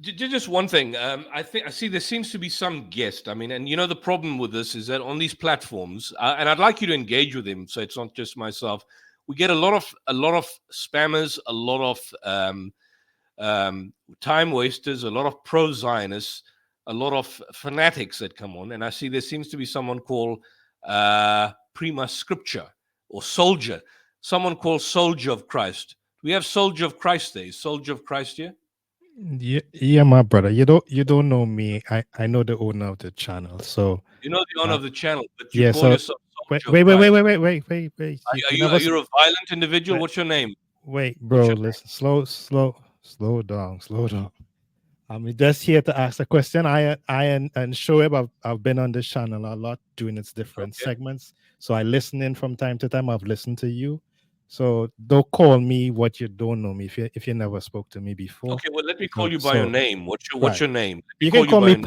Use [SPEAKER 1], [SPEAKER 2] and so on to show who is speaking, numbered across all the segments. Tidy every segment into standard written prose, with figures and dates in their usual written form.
[SPEAKER 1] Just one thing. I see there seems to be some guest. I mean, and the problem with this is that on these platforms, and I'd like you to engage with them, so it's not just myself. We get a lot of spammers, a lot of time wasters, a lot of pro Zionists, a lot of fanatics that come on, and I see there seems to be someone called Prima Scripture or Soldier, someone called Soldier of Christ. We have Soldier of Christ there. Is Soldier of Christ here?
[SPEAKER 2] Yeah, yeah, my brother. You don't know me. I know the owner of the channel. So
[SPEAKER 1] You know the owner
[SPEAKER 2] uh,
[SPEAKER 1] of the channel, but you
[SPEAKER 2] yeah.
[SPEAKER 1] call
[SPEAKER 2] So
[SPEAKER 1] yourself
[SPEAKER 2] wait,
[SPEAKER 1] Soldier of
[SPEAKER 2] wait, wait, wait,
[SPEAKER 1] Christ.
[SPEAKER 2] wait, wait, wait, wait, wait.
[SPEAKER 1] Are,
[SPEAKER 2] You
[SPEAKER 1] are you
[SPEAKER 2] never
[SPEAKER 1] are you a violent individual?
[SPEAKER 2] wait,
[SPEAKER 1] What's your name?
[SPEAKER 2] wait,
[SPEAKER 1] What's
[SPEAKER 2] bro.
[SPEAKER 1] your name?
[SPEAKER 2] Listen, slow down, slow down. I'm just here to ask a question. And Shoaib, I've been on this channel a lot doing its different
[SPEAKER 1] Okay.
[SPEAKER 2] segments. So I listen in from time to time. I've listened to you. So don't call me what you don't know me if you never spoke to me before.
[SPEAKER 1] Okay. Well, let me call
[SPEAKER 2] So
[SPEAKER 1] you by your
[SPEAKER 2] so
[SPEAKER 1] name. What's
[SPEAKER 2] right.
[SPEAKER 1] your name? Let me
[SPEAKER 2] You can
[SPEAKER 1] call you
[SPEAKER 2] call
[SPEAKER 1] by
[SPEAKER 2] me
[SPEAKER 1] your name.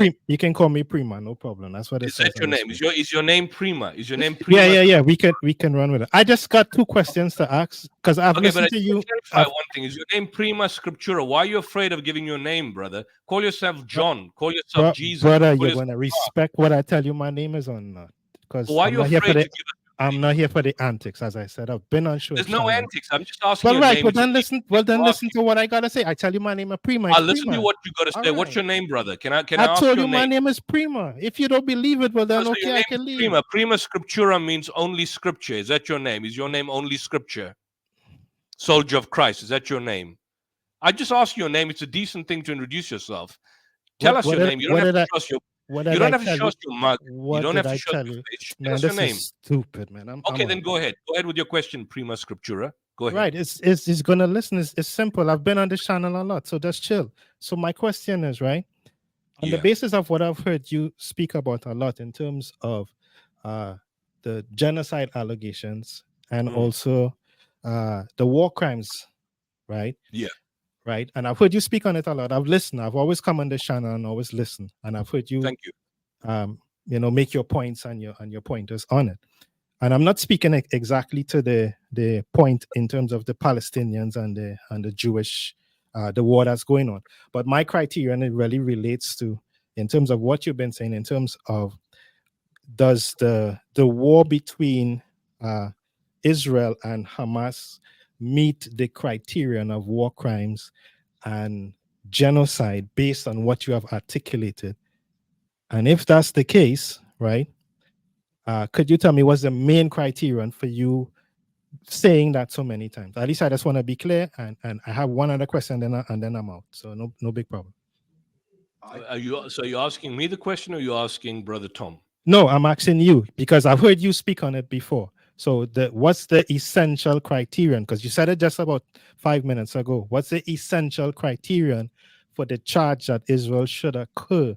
[SPEAKER 2] Prima, no problem. That's what it
[SPEAKER 1] Is that
[SPEAKER 2] says on
[SPEAKER 1] your
[SPEAKER 2] the
[SPEAKER 1] name? Is
[SPEAKER 2] screen.
[SPEAKER 1] your name Prima? Is your name
[SPEAKER 2] Yeah,
[SPEAKER 1] Prima?
[SPEAKER 2] yeah, yeah. We can run with it. I just got two questions to ask because I've
[SPEAKER 1] Okay, but I
[SPEAKER 2] listened to
[SPEAKER 1] just want
[SPEAKER 2] you.
[SPEAKER 1] to clarify
[SPEAKER 2] I've
[SPEAKER 1] one thing. Is your name Prima Scriptura? Why are you afraid of giving your name, brother? Call yourself John. Call yourself Jesus.
[SPEAKER 2] brother,
[SPEAKER 1] Call
[SPEAKER 2] you're
[SPEAKER 1] yourself.
[SPEAKER 2] gonna respect what I tell you my name is or not. Because
[SPEAKER 1] Why are
[SPEAKER 2] I'm
[SPEAKER 1] you
[SPEAKER 2] not here for
[SPEAKER 1] afraid to
[SPEAKER 2] the
[SPEAKER 1] give us your
[SPEAKER 2] I'm
[SPEAKER 1] name?
[SPEAKER 2] not here for the antics, as I said. I've been on Shoaib
[SPEAKER 1] There's no
[SPEAKER 2] channel.
[SPEAKER 1] antics. I'm just asking
[SPEAKER 2] Well,
[SPEAKER 1] your
[SPEAKER 2] right.
[SPEAKER 1] name.
[SPEAKER 2] Well
[SPEAKER 1] It's a
[SPEAKER 2] then
[SPEAKER 1] decent
[SPEAKER 2] listen.
[SPEAKER 1] thing
[SPEAKER 2] Well then
[SPEAKER 1] to ask
[SPEAKER 2] listen
[SPEAKER 1] you.
[SPEAKER 2] to what I gotta say. I tell you my name is Prima. It's
[SPEAKER 1] I'll listen to
[SPEAKER 2] Prima.
[SPEAKER 1] what you got to
[SPEAKER 2] All
[SPEAKER 1] say. What's
[SPEAKER 2] right.
[SPEAKER 1] your name, brother? Can I
[SPEAKER 2] I
[SPEAKER 1] ask
[SPEAKER 2] told
[SPEAKER 1] your
[SPEAKER 2] you my
[SPEAKER 1] name?
[SPEAKER 2] name is Prima. If you don't believe it, well
[SPEAKER 1] Oh,
[SPEAKER 2] then
[SPEAKER 1] so your
[SPEAKER 2] okay, I
[SPEAKER 1] name is
[SPEAKER 2] can leave.
[SPEAKER 1] Prima. Prima Scriptura means only scripture. Is that your name? Is your name only scripture? Soldier of Christ. Is that your name? I just ask your name. It's a decent thing to introduce yourself. Tell
[SPEAKER 2] What
[SPEAKER 1] us
[SPEAKER 2] what
[SPEAKER 1] your
[SPEAKER 2] did
[SPEAKER 1] name. You don't
[SPEAKER 2] what
[SPEAKER 1] have
[SPEAKER 2] did
[SPEAKER 1] to
[SPEAKER 2] I
[SPEAKER 1] show us your.
[SPEAKER 2] what
[SPEAKER 1] You
[SPEAKER 2] did
[SPEAKER 1] don't
[SPEAKER 2] I
[SPEAKER 1] have to
[SPEAKER 2] tell
[SPEAKER 1] show
[SPEAKER 2] you?
[SPEAKER 1] us your mug. You
[SPEAKER 2] What
[SPEAKER 1] don't
[SPEAKER 2] did
[SPEAKER 1] have to
[SPEAKER 2] I
[SPEAKER 1] show us
[SPEAKER 2] tell
[SPEAKER 1] your
[SPEAKER 2] you?
[SPEAKER 1] face. Just tell
[SPEAKER 2] Man,
[SPEAKER 1] us your
[SPEAKER 2] this is
[SPEAKER 1] name.
[SPEAKER 2] stupid, man. I'm
[SPEAKER 1] Okay,
[SPEAKER 2] out.
[SPEAKER 1] then go ahead. Go ahead with your question, Prima Scriptura. Go ahead.
[SPEAKER 2] Right. It's gonna listen. It's simple. I've been on this channel a lot, so just chill. So my question is, right, on the
[SPEAKER 1] Yeah.
[SPEAKER 2] basis of what I've heard you speak about a lot in terms of uh the genocide allegations and
[SPEAKER 1] Mm.
[SPEAKER 2] also the war crimes, right?
[SPEAKER 1] Yeah.
[SPEAKER 2] Right. And I've heard you speak on it a lot. I've listened. I've always come on this channel and always listen. And I've heard you
[SPEAKER 1] Thank you.
[SPEAKER 2] um, make your points and your pointers on it. And I'm not speaking exactly to the point in terms of the Palestinians and the Jewish the war that's going on. But my criterion it really relates to in terms of what you've been saying in terms of does the war between Israel and Hamas meet the criterion of war crimes and genocide based on what you have articulated? And if that's the case, right? Could you tell me what's the main criterion for you saying that so many times? At least I just want to be clear, and I have one other question, and then I'm out. So no big problem.
[SPEAKER 1] You're asking me the question, or you're asking Brother Tom?
[SPEAKER 2] No, I'm asking you because I've heard you speak on it before. So what's the essential criterion? Because you said it just about 5 minutes ago. What's the essential criterion for the charge that Israel should occur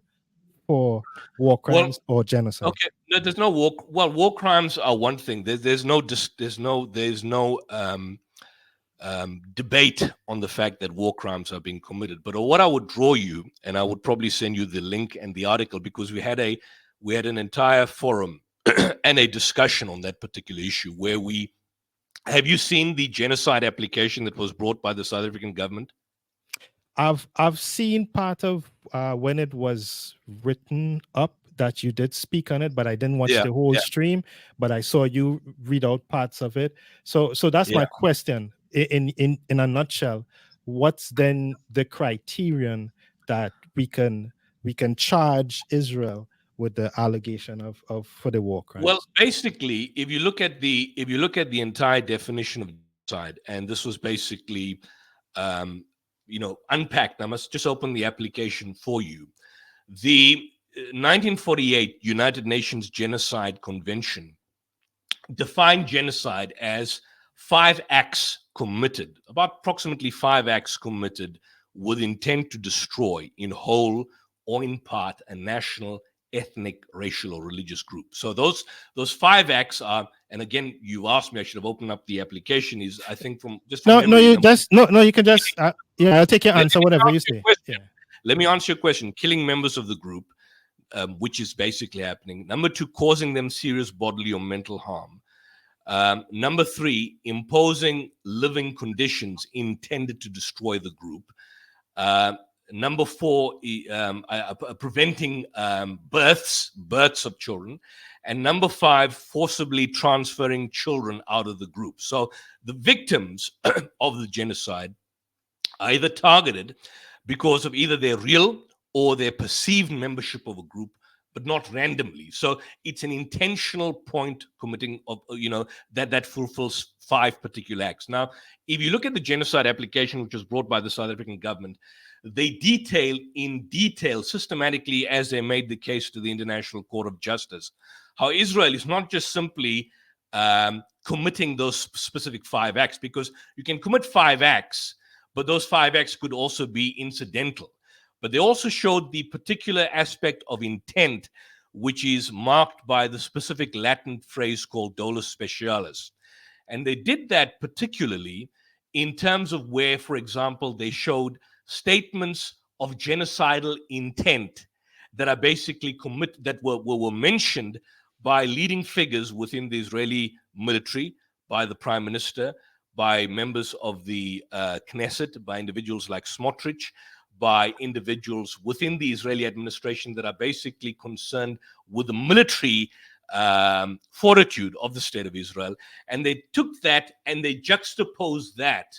[SPEAKER 2] for war
[SPEAKER 1] Well,
[SPEAKER 2] crimes or genocide?
[SPEAKER 1] okay. No, there's no war. Well, war crimes are one thing. There's no debate on the fact that war crimes are being committed. But what I would draw you, and I would probably send you the link and the article, because we had an entire forum and a discussion on that particular issue where we have you seen the genocide application that was brought by the South African government?
[SPEAKER 2] I've seen part of when it was written up that you did speak on it, but I didn't watch
[SPEAKER 1] Yeah,
[SPEAKER 2] the whole
[SPEAKER 1] yeah,
[SPEAKER 2] stream. But I saw you read out parts of it. So that's
[SPEAKER 1] yeah.
[SPEAKER 2] my question. In a nutshell, what's then the criterion that we can charge Israel with the allegation of for the war
[SPEAKER 1] Well,
[SPEAKER 2] crimes?
[SPEAKER 1] basically, if you look at the entire definition of genocide, and this was basically, unpacked. I must just open the application for you. The 1948 United Nations Genocide Convention defined genocide as five acts committed, about approximately five acts committed with intent to destroy in whole or in part a national, ethnic, racial, or religious group. So those five acts are, and again, you asked me, I should have opened up the application. Is I think from
[SPEAKER 2] No, no,
[SPEAKER 1] memory,
[SPEAKER 2] you
[SPEAKER 1] number.
[SPEAKER 2] just no, you can just yeah. I'll take your
[SPEAKER 1] Let
[SPEAKER 2] answer,
[SPEAKER 1] me
[SPEAKER 2] whatever you
[SPEAKER 1] answer your
[SPEAKER 2] say.
[SPEAKER 1] question.
[SPEAKER 2] Yeah.
[SPEAKER 1] Let me answer your question. Killing members of the group, which is basically happening. Number two, causing them serious bodily or mental harm. Number three, imposing living conditions intended to destroy the group. Number 4, preventing births of children. And number 5, forcibly transferring children out of the group. So the victims of the genocide are either targeted because of either their real or their perceived membership of a group, but not randomly. So it's an intentional point committing of, that fulfills 5 particular acts. Now, if you look at the genocide application, which was brought by the South African government, they detail in detail systematically, as they made the case to the International Court of Justice, how Israel is not just simply committing those specific 5 acts, because you can commit 5 acts, but those 5 acts could also be incidental. But they also showed the particular aspect of intent, which is marked by the specific Latin phrase called dolus specialis. And they did that particularly in terms of where, for example, they showed statements of genocidal intent that are basically that were mentioned by leading figures within the Israeli military, by the prime minister, by members of the Knesset, by individuals like Smotrich, by individuals within the Israeli administration that are basically concerned with the military fortitude of the state of Israel. And they took that and they juxtaposed that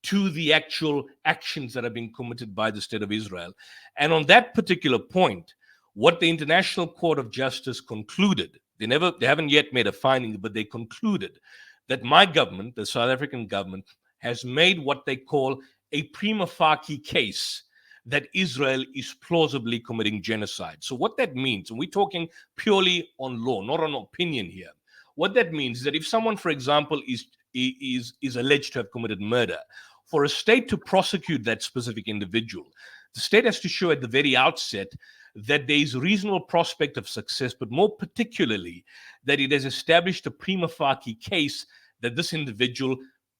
[SPEAKER 1] to the actual actions that are being committed by the state of Israel. And on that particular point, what the International Court of Justice concluded, they haven't yet made a finding, but they concluded that my government, the South African government, has made what they call a prima facie case that Israel is plausibly committing genocide. So what that means, and we're talking purely on law, not on opinion here. What that means is that if someone, for example, is alleged to have committed murder, for a state to prosecute that specific individual, the state has to show at the very outset that there is a reasonable prospect of success, but more particularly that it has established a prima facie case that this individual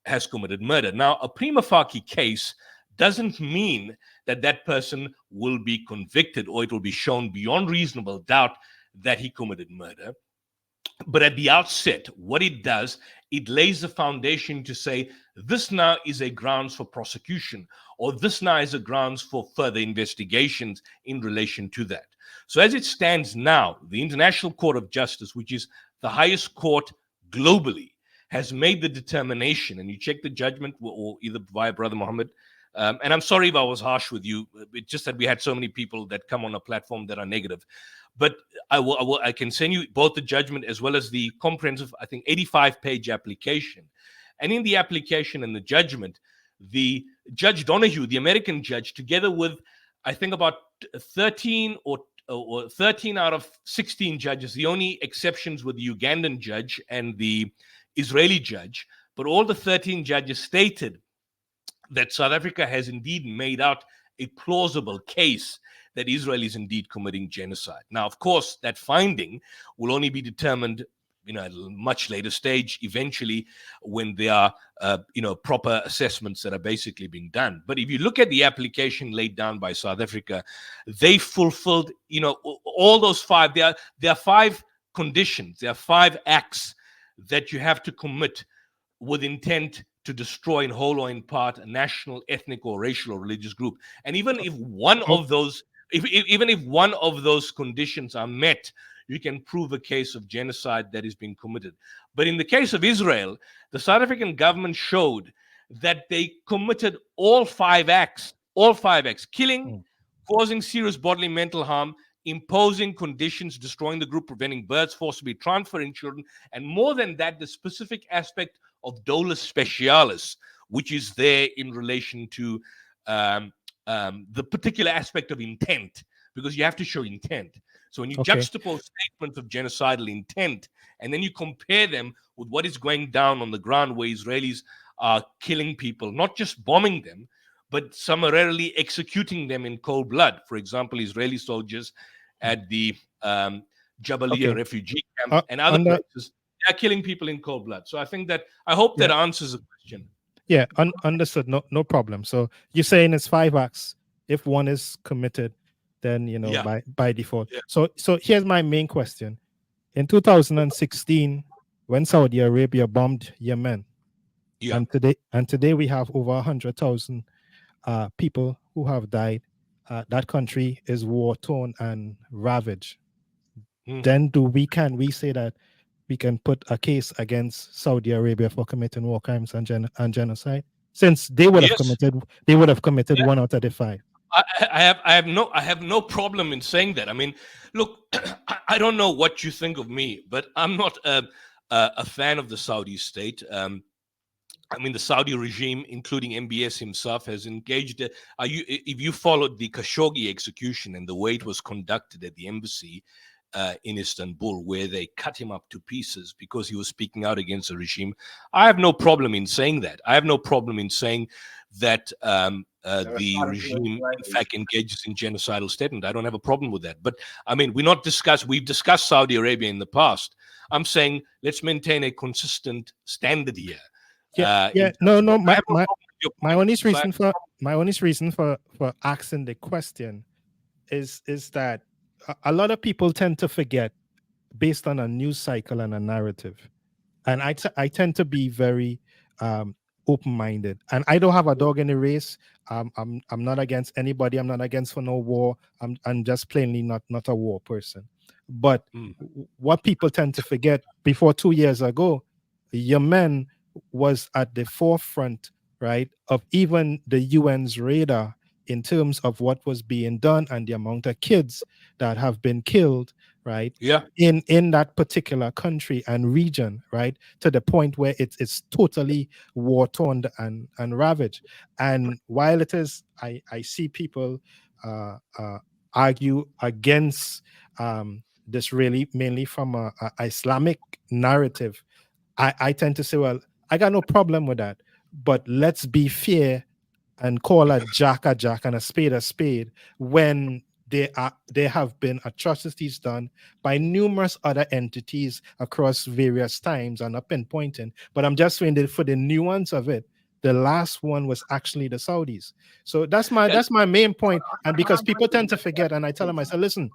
[SPEAKER 1] has committed murder. Now, a prima facie case doesn't mean that that person will be convicted or it will be shown beyond reasonable doubt that he committed murder. But at the outset, what it does, it lays the foundation to say, this now is a grounds for prosecution, or this now is a grounds for further investigations in relation to that. So as it stands now, the International Court of Justice, which is the highest court globally, has made the determination, and you check the judgment, or either via Brother Muhammad, and I'm sorry if I was harsh with you. It's just that we had so many people that come on a platform that are negative. But I can send you both the judgment as well as the comprehensive, I think, 85-page application. And in the application and the judgment, the Judge Donahue, the American judge, together with, I think, about 13 or 13 out of 16 judges, the only exceptions were the Ugandan judge and the Israeli judge, but all the 13 judges stated that South Africa has indeed made out a plausible case that Israel is indeed committing genocide. Now, of course, that finding will only be determined, at a much later stage, eventually, when there are, proper assessments that are basically being done. But if you look at the application laid down by South Africa, they fulfilled, all those 5. There are 5 conditions. There are 5 acts that you have to commit with intent to destroy in whole or in part a national, ethnic, or racial or religious group. And even if one of those, even if one of those conditions are met, you can prove a case of genocide that is being committed. But in the case of Israel, the South African government showed that they committed all 5 acts, killing, causing serious bodily mental harm, imposing conditions, destroying the group, preventing births, forcibly transferring children, and more than that, the specific aspect of dolus specialis, which is there in relation to the particular aspect of intent, because you have to show intent. So when you juxtapose statements of genocidal intent, and then you compare them with what is going down on the ground where Israelis are killing people, not just bombing them, but summarily executing them in cold blood. For example, Israeli soldiers at the Jabalia refugee camp and other places, they are killing people in cold blood. So I hope that answers the question.
[SPEAKER 2] Yeah, understood. No problem. So you're saying it's 5 acts. If one is committed, then by default. Yeah. So here's my main question. In 2016, when Saudi Arabia bombed Yemen, and today we have over 100,000 people who have died, that country is war-torn and ravaged. Then can we say that we can put a case against Saudi Arabia for committing war crimes and genocide, since they would have committed one out of the 5?
[SPEAKER 1] I have no problem in saying that. I mean, look, I don't know what you think of me, but I'm not a fan of the Saudi state. I mean, the Saudi regime, including MBS himself, has engaged. If you followed the Khashoggi execution and the way it was conducted at the embassy in Istanbul, where they cut him up to pieces because he was speaking out against the regime, I have no problem in saying that. I have no problem in saying that the regime, in fact, engages in genocidal statement. I don't have a problem with that. But I mean, we've discussed Saudi Arabia in the past. I'm saying let's maintain a consistent standard here.
[SPEAKER 2] My only reason for asking the question is that a lot of people tend to forget based on a news cycle and a narrative, and I tend to be very open-minded, and I don't have a dog in the race. I'm not against anybody. I'm not against for no war. I'm just plainly not a war person. But what people tend to forget, before 2 years ago, Yemen was at the forefront, right, of even the UN's radar in terms of what was being done and the amount of kids that have been killed, right?
[SPEAKER 1] Yeah.
[SPEAKER 2] In that particular country and region, right? To the point where it's totally war-torn and ravaged. And while it is, I see people argue against this really mainly from a Islamic narrative. I tend to say, well, I got no problem with that, but let's be fair and call a jack and a spade when there have been atrocities done by numerous other entities across various times. I'm not pinpointing, but I'm just saying that for the nuance of it, the last one was actually the Saudis. So that's my main point. And because people tend to forget, and I tell them, I say, listen,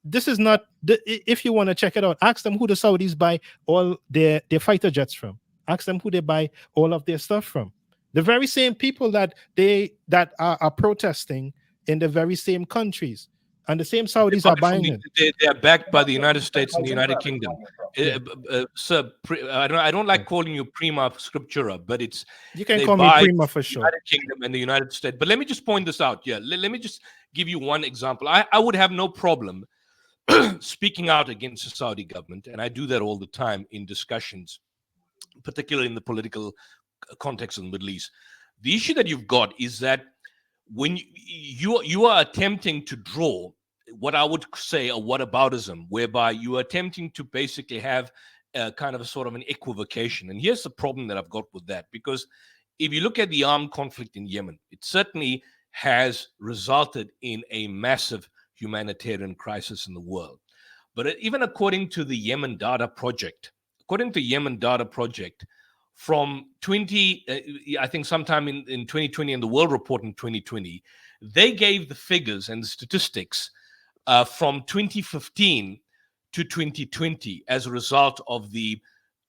[SPEAKER 2] this is not if you want to check it out, ask them who the Saudis buy all their fighter jets from. Ask them who they buy all of their stuff from. The very same people that are protesting in the very same countries, and the same Saudis are buying it.
[SPEAKER 1] They are backed by the United States and the United Kingdom. Sir, I don't like calling you prima scriptura, but
[SPEAKER 2] you can call me prima for sure.
[SPEAKER 1] United Kingdom and the United States. But let me just point this out. Yeah, let me just give you one example. I would have no problem speaking out against the Saudi government, and I do that all the time in discussions, particularly in the political context of the Middle East. The issue that you've got is that when you are attempting to draw what I would say a whataboutism, whereby you are attempting to basically have a kind of a sort of an equivocation. And here's the problem that I've got with that, because if you look at the armed conflict in Yemen, it certainly has resulted in a massive humanitarian crisis in the world. But even according to the Yemen Data Project, from I think sometime in 2020, and the World Report in 2020, they gave the figures and the statistics from 2015 to 2020 as a result of the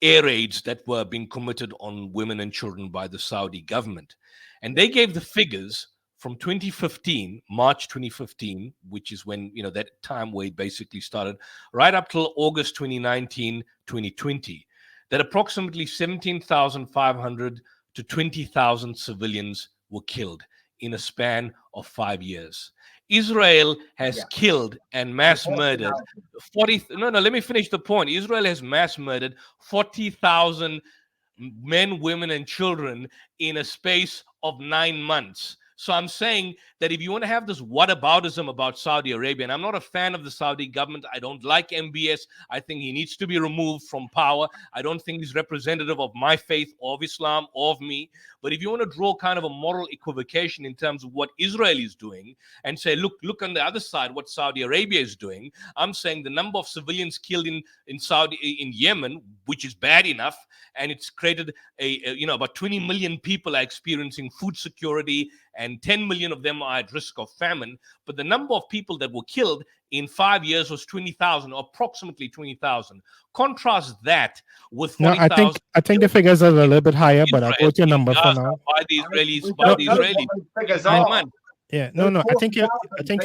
[SPEAKER 1] air raids that were being committed on women and children by the Saudi government. And they gave the figures from 2015, March 2015, which is when, that time where it basically started, right up till August 2019, 2020, that approximately 17,500 to 20,000 civilians were killed in a span of 5 years. Israel has killed and mass murdered 40. No, let me finish the point. Israel has mass murdered 40,000 men, women, and children in a space of 9 months. So I'm saying that if you want to have this whataboutism about Saudi Arabia, and I'm not a fan of the Saudi government, I don't like MBS. I think he needs to be removed from power. I don't think he's representative of my faith or of Islam or of me. But if you want to draw kind of a moral equivocation in terms of what Israel is doing and say, look on the other side, what Saudi Arabia is doing, I'm saying the number of civilians killed in Yemen, which is bad enough, and it's created about 20 million people are experiencing food security, and 10 million of them are at risk of famine. But the number of people that were killed in 5 years was 20,000, or approximately 20,000. Contrast that with 40,000.
[SPEAKER 2] I think the figures are a little bit higher, but I'll quote your number for now.
[SPEAKER 1] By the Israelis.
[SPEAKER 2] Yeah, no. I think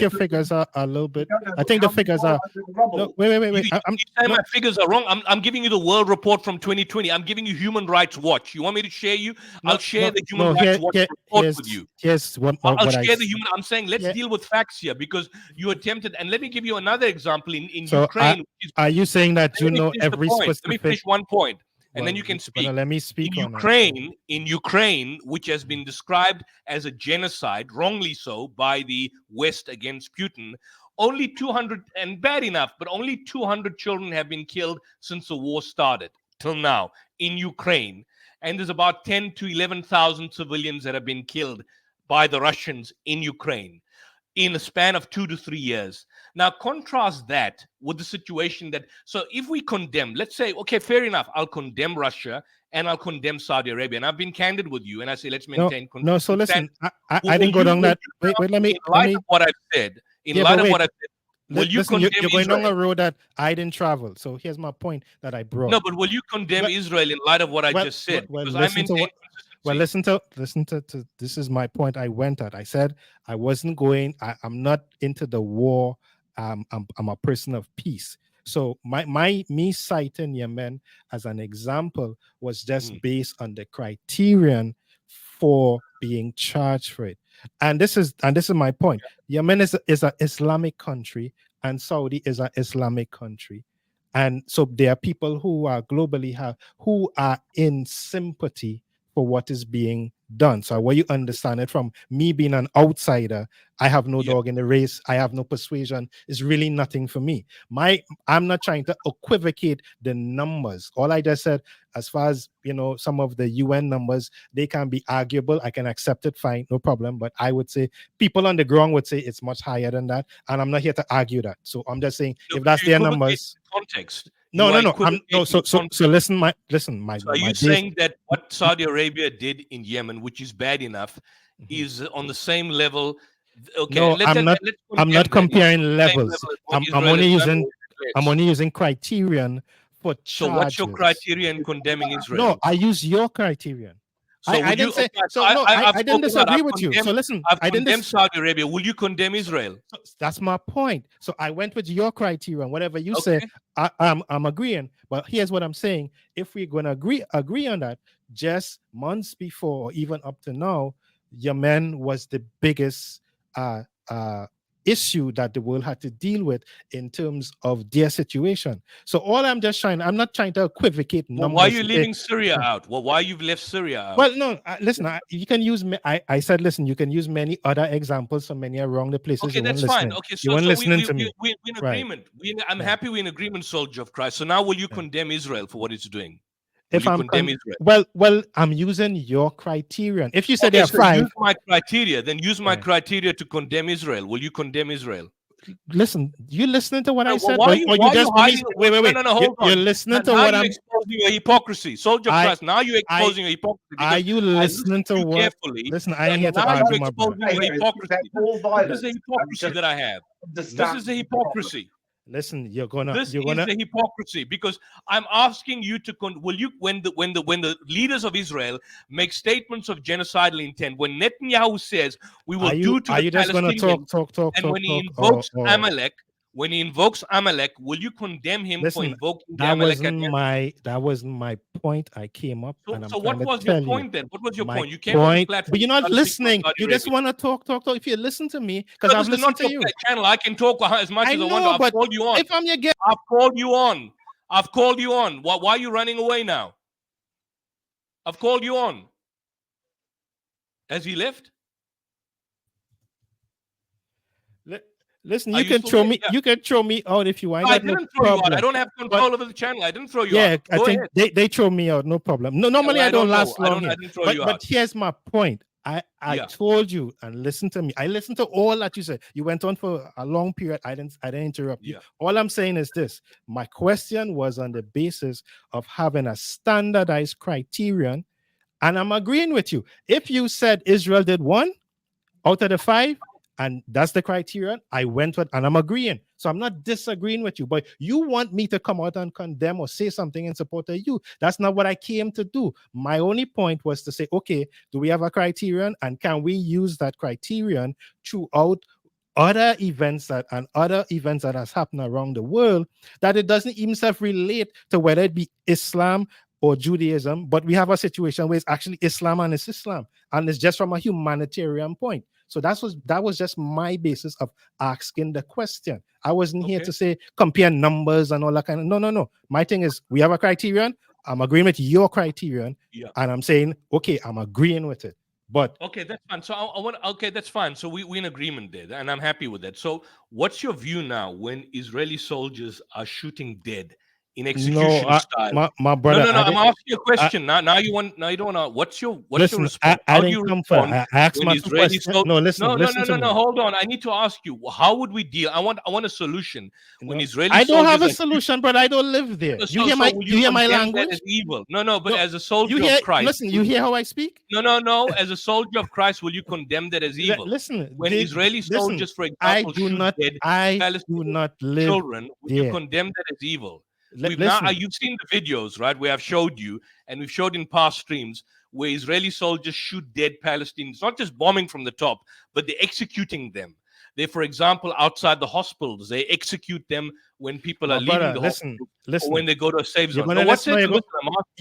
[SPEAKER 2] your figures are a little bit. I think the figures are. No, wait.
[SPEAKER 1] You say my figures are wrong. I'm giving you the world report from 2020. I'm giving you Human Rights Watch. You want me to share you? I'll share the Human Rights Watch report with you.
[SPEAKER 2] Here's
[SPEAKER 1] I'll
[SPEAKER 2] what
[SPEAKER 1] share the human. I'm saying let's deal with facts here because you attempted. And let me give you another example in Ukraine.
[SPEAKER 2] Are you saying that you know every specific?
[SPEAKER 1] Let me finish one point, and then you can speak.
[SPEAKER 2] Let me speak
[SPEAKER 1] in Ukraine, which has been described as a genocide, wrongly so, by the West against Putin. Only 200, and bad enough, but only 200 children have been killed since the war started till now in Ukraine. And there's about 10 to 11,000 civilians that have been killed by the Russians in Ukraine in a span of 2 to 3 years. Now, contrast that with the situation that, so if we condemn, let's say, okay, fair enough, I'll condemn Russia and I'll condemn Saudi Arabia. And I've been candid with you and I say, let's maintain.
[SPEAKER 2] No, so listen, I didn't go down that. Wait, let me.
[SPEAKER 1] In light of what I've said, will you condemn
[SPEAKER 2] you're going
[SPEAKER 1] Israel?
[SPEAKER 2] down a road that I didn't travel. So here's my point that I brought.
[SPEAKER 1] No, but will you condemn Israel in light of what I just said?
[SPEAKER 2] Listen to this is my point I went at. I said I wasn't going, I'm not into the war. I'm a person of peace. So me citing Yemen as an example was just based on the criterion for being charged for it. And this is my point. Yemen is an Islamic country and Saudi is an Islamic country. And so there are people who are globally who are in sympathy for what is being done. So where you understand it from me being an outsider, I have no dog in the race. I have no persuasion. It's really nothing for me. I'm not trying to equivocate the numbers. All I just said, as far as some of the UN numbers, they can be arguable. I can accept it, fine, no problem. But I would say people on the ground would say it's much higher than that, and I'm not here to argue that. So I'm just saying if that's their numbers.
[SPEAKER 1] Context.
[SPEAKER 2] No. So listen.
[SPEAKER 1] So are you saying that what Saudi Arabia did in Yemen, which is bad enough, is on the same level? Okay,
[SPEAKER 2] no, I'm not comparing levels. I'm only using criterion for charges.
[SPEAKER 1] So what's your criterion condemning Israel?
[SPEAKER 2] No, I use your criterion.
[SPEAKER 1] So
[SPEAKER 2] I didn't say. So no, I didn't disagree with you. So listen,
[SPEAKER 1] I condemn Saudi Arabia. Will you condemn Israel?
[SPEAKER 2] That's my point. So I went with your criterion. Whatever you say, I'm agreeing. But here's what I'm saying: if we're going to agree on that, just months before, or even up to now, Yemen was the biggest issue that the world had to deal with in terms of their situation. So all I'm not trying to equivocate numbers.
[SPEAKER 1] Why are you leaving Syria out? Well, why you've left Syria out?
[SPEAKER 2] Well, no, listen, you can use, I said, listen, you can use many other examples from many around the places.
[SPEAKER 1] Okay, that's fine. Okay, so,
[SPEAKER 2] listening to me.
[SPEAKER 1] We're in agreement. I'm happy we're in agreement, soldier of Christ. So now will you condemn Israel for what it's doing?
[SPEAKER 2] Well, I'm using your criterion. If you said there are five,
[SPEAKER 1] use my criteria. Then use my criteria to condemn Israel. Will you condemn Israel?
[SPEAKER 2] Listen, you listening to what I said?
[SPEAKER 1] Wait. No, hold on.
[SPEAKER 2] You're listening to what I'm
[SPEAKER 1] exposing your hypocrisy, soldier of Christ. Now you're exposing your hypocrisy.
[SPEAKER 2] Are you listening to what?
[SPEAKER 1] Carefully.
[SPEAKER 2] Listen, I ain't here to argue my brother.
[SPEAKER 1] This is the hypocrisy that I have. This is the hypocrisy.
[SPEAKER 2] Listen,
[SPEAKER 1] This is the hypocrisy because I'm asking you to will you when the leaders of Israel make statements of genocidal intent, when Netanyahu says we will do to the Palestinians, and when he invokes Amalek, will you condemn him for invoking Amalek?
[SPEAKER 2] That wasn't my point. I came up.
[SPEAKER 1] So what was your point then? What was your point? You came
[SPEAKER 2] on the platform, but you're not listening. You just want to talk. If you listen to me, because I've listened to you.
[SPEAKER 1] Channel, I can talk as much as I want. I've called you on.
[SPEAKER 2] If I'm your guest,
[SPEAKER 1] I've called you on. Why are you running away now? I've called you on. Has he left?
[SPEAKER 2] Listen, you can throw me. Yeah. You can throw me out if you want.
[SPEAKER 1] I didn't throw you out. I don't have control over the channel. I didn't throw you out.
[SPEAKER 2] Yeah, I think they throw me out. No problem. No, normally I don't last long here. But here's my point. I told you, and listen to me. I listened to all that you said. You went on for a long period. I didn't interrupt you. All I'm saying is this: my question was on the basis of having a standardized criterion, and I'm agreeing with you. If you said Israel did 1 out of the 5. and that's the criterion. I went with, and I'm agreeing. So I'm not disagreeing with you, but you want me to come out and condemn or say something in support of you. That's not what I came to do. My only point was to say, okay, do we have a criterion, and can we use that criterion throughout other events that has happened around the world, that it doesn't even self-relate to whether it be Islam or Judaism, but we have a situation where it's actually Islam and it's Islam, and it's just from a humanitarian point. So that was just my basis of asking the question. I wasn't here to say compare numbers and all that kind of no. My thing is, we have a criterion. I'm agreeing with your criterion, and I'm saying, okay, I'm agreeing with it. But
[SPEAKER 1] okay, that's fine. So I want. Okay, that's fine. So we in agreement there, and I'm happy with that. So what's your view now when Israeli soldiers are shooting dead in execution style?
[SPEAKER 2] My brother.
[SPEAKER 1] No. I'm asking you a question. Now you don't want to. What's your response? How do you respond when Israeli soldiers? No. Hold on. I need to ask you. How would we deal? I want a solution when Israeli.
[SPEAKER 2] I don't have a solution, but I don't live there. You hear my language?
[SPEAKER 1] That as evil? No. But as a soldier of Christ,
[SPEAKER 2] listen. You hear how I speak?
[SPEAKER 1] No. As a soldier of Christ, will you condemn that as evil?
[SPEAKER 2] Listen.
[SPEAKER 1] When Israeli soldiers, for example, shoot dead Palestinian children, will you condemn that as evil? You've seen the videos, right? Where I've showed you, and we've showed in past streams, where Israeli soldiers shoot dead Palestinians, not just bombing from the top, but they're executing them. They, for example, outside the hospitals, they execute them when people are leaving the hospital, or when they go to a safe zone.
[SPEAKER 2] You're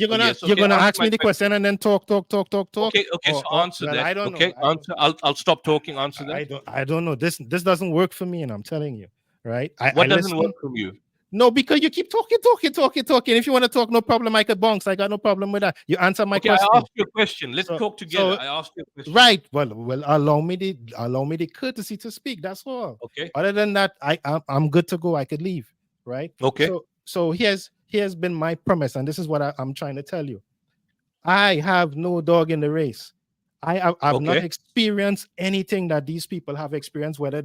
[SPEAKER 2] gonna ask me the question and then talk.
[SPEAKER 1] Okay. So answer that.
[SPEAKER 2] I don't
[SPEAKER 1] know. Answer. I'll stop talking. Answer that.
[SPEAKER 2] I don't know. This doesn't work for me, and I'm telling you, right?
[SPEAKER 1] What doesn't work for you?
[SPEAKER 2] No, because you keep talking. If you want to talk, no problem. I could bounce. I got no problem with that. You answer my question.
[SPEAKER 1] I asked you a question. Let's talk together. I asked you a question.
[SPEAKER 2] Right. Well, allow me the courtesy to speak. That's all.
[SPEAKER 1] Okay.
[SPEAKER 2] Other than that, I'm good to go. I could leave. Right.
[SPEAKER 1] Okay.
[SPEAKER 2] So here's been my premise, and this is what I'm trying to tell you. I have no dog in the race. I've not experienced anything that these people have experienced, whether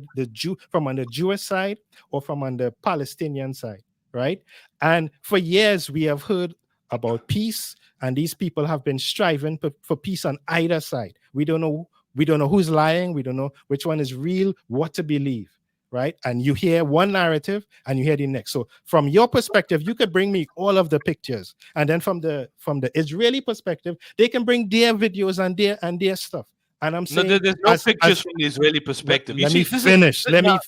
[SPEAKER 2] from on the Jewish side or from on the Palestinian side, right? And for years we have heard about peace, and these people have been striving for peace on either side. We don't know who's lying. We don't know which one is real, what to believe, right? And you hear one narrative and you hear the next. So from your perspective, you could bring me all of the pictures, and then from the Israeli perspective, they can bring their videos and their stuff. And I'm saying,
[SPEAKER 1] there's no pictures from the Israeli perspective.
[SPEAKER 2] Let me finish. Why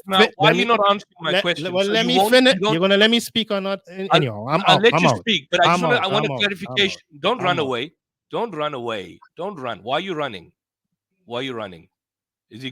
[SPEAKER 1] are you not answering my question?
[SPEAKER 2] Well, let me finish. You're gonna let me speak or not? Anyhow,
[SPEAKER 1] I'll let you speak, but I want a clarification. Don't run away. Don't run. Why are you running? Is he